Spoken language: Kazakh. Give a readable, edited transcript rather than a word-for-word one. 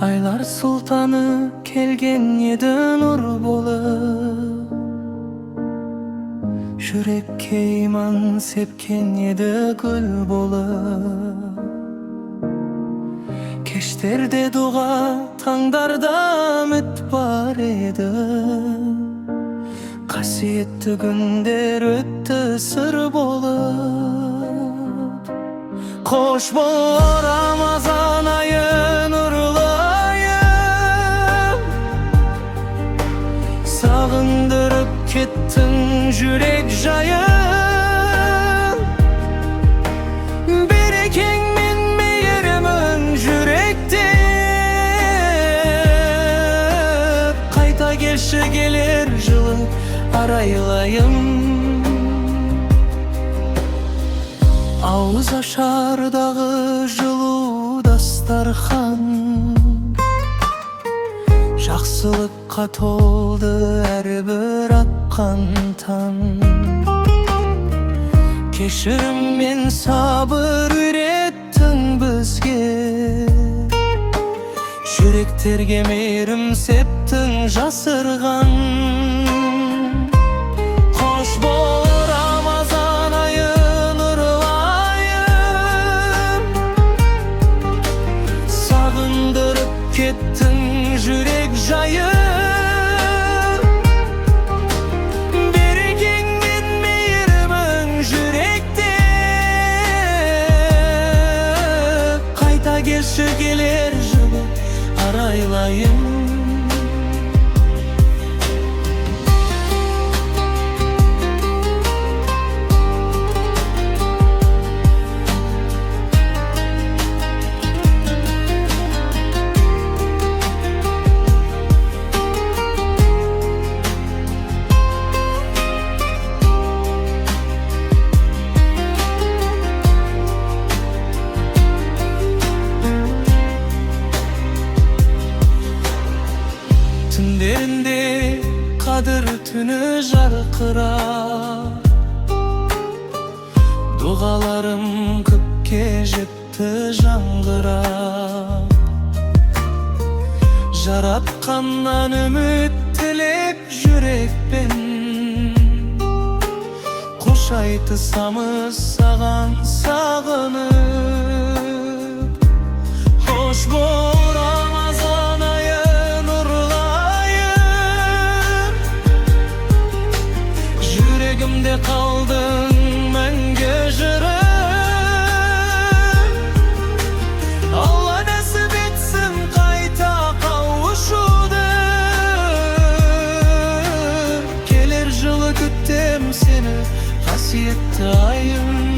Aylar sultanı kelgen edi nur bolup, Yürekке iman sepken edi gül bolup. Keşterde dua, tаңдарда үміт бар еді. Қасиетті күндер өтті сыр болып. Қош бол Рамазан айы, нұрлы айым. Сағындырып кеттің жүрек жайын. Берекең мен мейірімің жүректе. Қайта келші келер жылы арайлайым. Ауыз ашардағы жылу дастархан, жақсылыққа толды әрбір атқан таң. Кешірім мен сабыр үйреттің бізге, жүректерге мейірім септің жасырған. Қош бол Рамазан айы, нұрлы айым. Сағындырып кеттің жүрек жайын. Берекең мен мейірімің жүректе. Қайта келші келер жылы арайлайым. Түндерінде қадір түні жарқырап, дұғаларым көпке жетті жаңғырап. Жаратқаннан үміт тілеп жүрекпен, қош айтысамыз саған сағынып. Қош бол Рамазан айы, нұрлы айым. Жүрегімде қалдың мәңгі жырым. Алла нәсіп етсін қайта қауышуды. Келер жылы күттім сені, қасиетті айым.